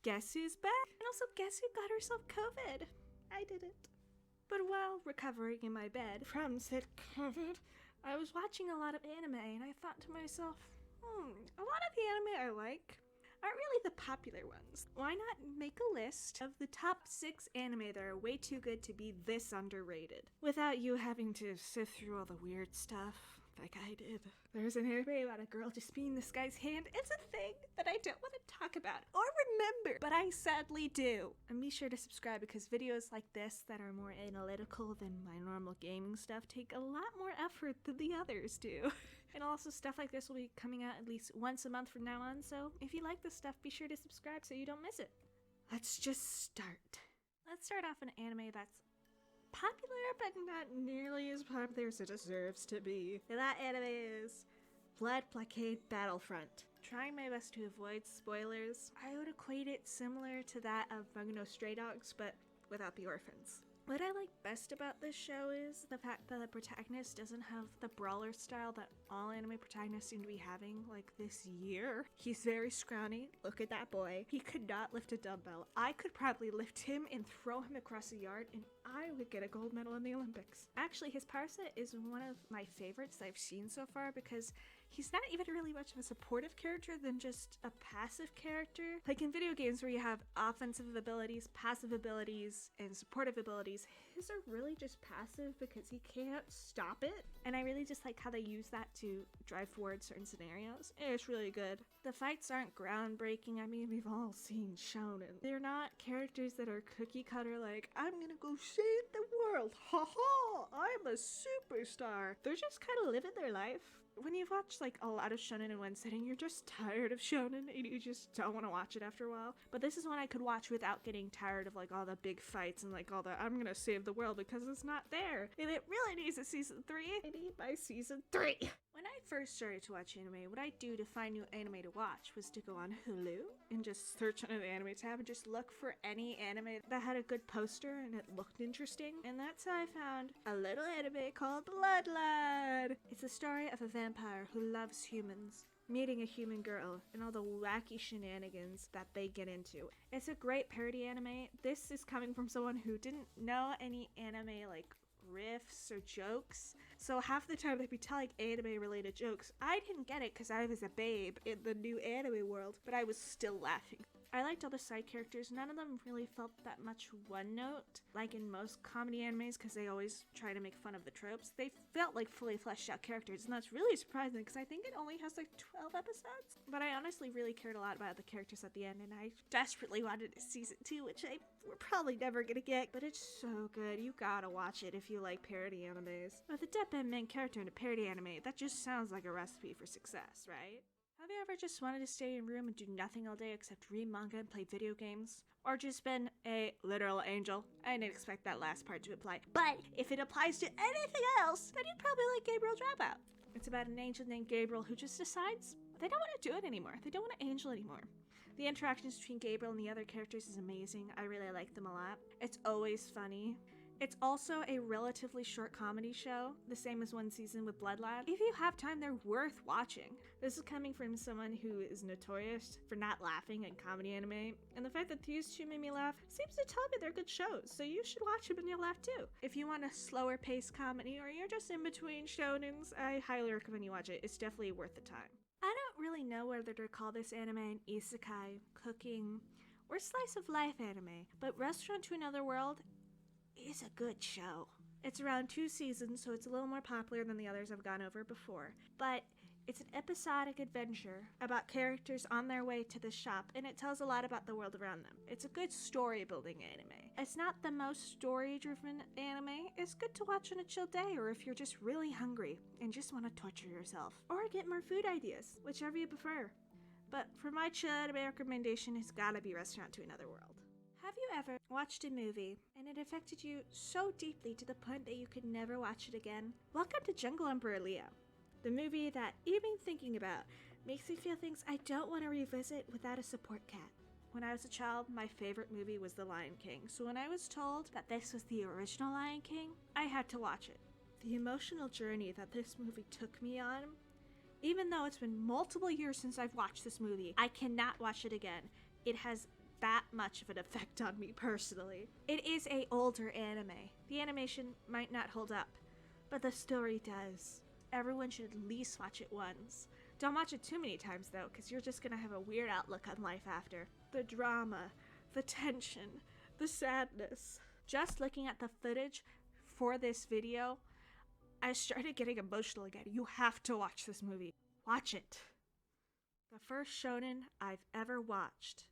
guess who's back? And also, guess who got herself COVID? I didn't. But while recovering in my bed from said COVID, I was watching a lot of anime, and I thought to myself, a lot of the anime I like aren't really the popular ones. Why not make a list of the top 6 anime that are way too good to be this underrated, without you having to sift through all the weird stuff like I did. There's an anime about a girl just being this guy's hand. It's a thing that I don't want to talk about or remember, but I sadly do. And be sure to subscribe, because videos like this that are more analytical than my normal gaming stuff take a lot more effort than the others do. And also, stuff like this will be coming out at least once a month from now on, so if you like this stuff, be sure to subscribe so you don't miss it. Let's just start. Let's start off an anime that's popular, but not nearly as popular as it deserves to be. And that anime is Blood Blockade Battlefront. Trying my best to avoid spoilers, I would equate it similar to that of Bungo no Stray Dogs, but without the orphans. What I like best about this show is the fact that the protagonist doesn't have the brawler style that all anime protagonists seem to be having, like, this year. He's very scrawny. Look at that boy. He could not lift a dumbbell. I could probably lift him and throw him across the yard, and I would get a gold medal in the Olympics. Actually, his power set is one of my favorites that I've seen so far, because he's not even really much of a supportive character than just a passive character. Like in video games where you have offensive abilities, passive abilities, and supportive abilities, his are really just passive because he can't stop it. And I really just like how they use that to drive forward certain scenarios. It's really good. The fights aren't groundbreaking. I mean, we've all seen shonen. They're not characters that are cookie cutter like, I'm gonna go save the world, haha, I'm a superstar. They're just kind of living their life. When you've watched like a lot of shonen in one sitting, you're just tired of shonen and you just don't want to watch it after a while. But this is one I could watch without getting tired of like all the big fights and like all the I'm gonna save the world, because it's not there. And it really needs a season 3. I need my season 3. When I first started to watch anime, what I'd do to find new anime to watch was to go on Hulu and just search under the anime tab and just look for any anime that had a good poster and it looked interesting. And that's how I found a little anime called Bloodline. It's a story of a vampire who loves humans, meeting a human girl, and all the wacky shenanigans that they get into. It's a great parody anime. This is coming from someone who didn't know any anime like riffs or jokes, so half the time they'd be telling anime related jokes. I didn't get it because I was a babe in the new anime world, but I was still laughing. I liked all the side characters. None of them really felt that much one note like in most comedy animes, because they always try to make fun of the tropes. They felt like fully fleshed out characters, and that's really surprising because I think it only has like 12 episodes. But I honestly really cared a lot about the characters at the end, and I desperately wanted a season 2, which we're probably never gonna get, but it's so good. You gotta watch it if you like parody animes. With a deadpan main character in a parody anime, that just sounds like a recipe for success, right? Have you ever just wanted to stay in your room and do nothing all day except read manga and play video games? Or just been a literal angel? I didn't expect that last part to apply, but if it applies to anything else, then you'd probably like Gabriel Dropout. It's about an angel named Gabriel who just decides they don't want to do it anymore. They don't want to angel anymore. The interactions between Gabriel and the other characters is amazing. I really like them a lot. It's always funny. It's also a relatively short comedy show, the same as one season with Bloodline. If you have time, they're worth watching. This is coming from someone who is notorious for not laughing at comedy anime, and the fact that these two made me laugh seems to tell me they're good shows, so you should watch them and you'll laugh too. If you want a slower paced comedy, or you're just in between shonens, I highly recommend you watch it. It's definitely worth the time. I don't really know whether to call this anime an isekai, cooking, or slice of life anime, but Restaurant to Another World is a good show. It's around 2 seasons, so it's a little more popular than the others I've gone over before, but it's an episodic adventure about characters on their way to the shop, and it tells a lot about the world around them. It's a good story-building anime. It's not the most story-driven anime. It's good to watch on a chill day, or if you're just really hungry and just want to torture yourself, or get more food ideas, whichever you prefer. But for my chill anime recommendation, it's gotta be Restaurant to Another World. Have you ever watched a movie and it affected you so deeply to the point that you could never watch it again? Welcome to Jungle Emperor Leo, the movie that, even thinking about, makes me feel things I don't want to revisit without a support cat. When I was a child, my favorite movie was The Lion King, so when I was told that this was the original Lion King, I had to watch it. The emotional journey that this movie took me on, even though it's been multiple years since I've watched this movie, I cannot watch it again. It has that much of an effect on me personally. It is a older anime. The animation might not hold up, but the story does. Everyone should at least watch it once. Don't watch it too many times though, because you're just gonna have a weird outlook on life after. The drama, the tension, the sadness. Just looking at the footage for this video, I started getting emotional again. You have to watch this movie. Watch it. The first shonen I've ever watched.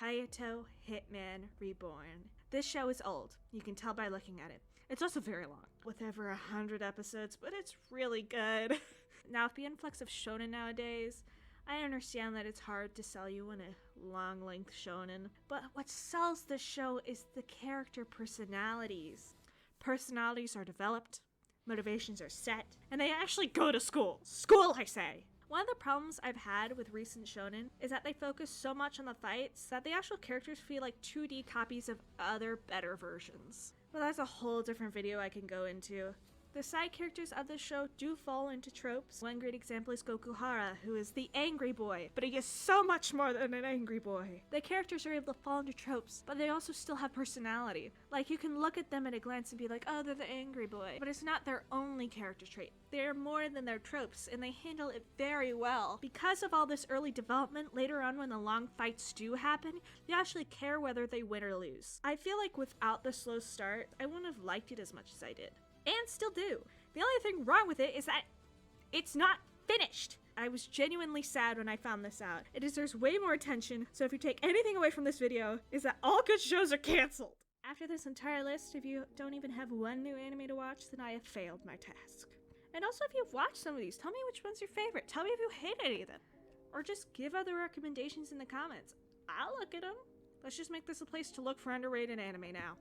Kaito Hitman Reborn. This show is old. You can tell by looking at it. It's also very long, with over 100 episodes, but it's really good. Now, with the influx of shonen nowadays, I understand that it's hard to sell you on a long-length shonen, but what sells the show is the character personalities. Personalities are developed, motivations are set, and they actually go to school. School, I say! One of the problems I've had with recent shonen is that they focus so much on the fights that the actual characters feel like 2D copies of other better versions. But that's a whole different video I can go into. The side characters of the show do fall into tropes. One great example is Gokuhara, who is the angry boy, but he is so much more than an angry boy. The characters are able to fall into tropes, but they also still have personality. Like, you can look at them at a glance and be like, oh, they're the angry boy. But it's not their only character trait. They're more than their tropes, and they handle it very well. Because of all this early development, later on when the long fights do happen, you actually care whether they win or lose. I feel like without the slow start, I wouldn't have liked it as much as I did. And still do. The only thing wrong with it is that it's not finished. I was genuinely sad when I found this out. It deserves way more attention, so if you take anything away from this video, is that all good shows are canceled. After this entire list, if you don't even have one new anime to watch, then I have failed my task. And also, if you've watched some of these, tell me which one's your favorite. Tell me if you hate any of them. Or just give other recommendations in the comments. I'll look at them. Let's just make this a place to look for underrated anime now.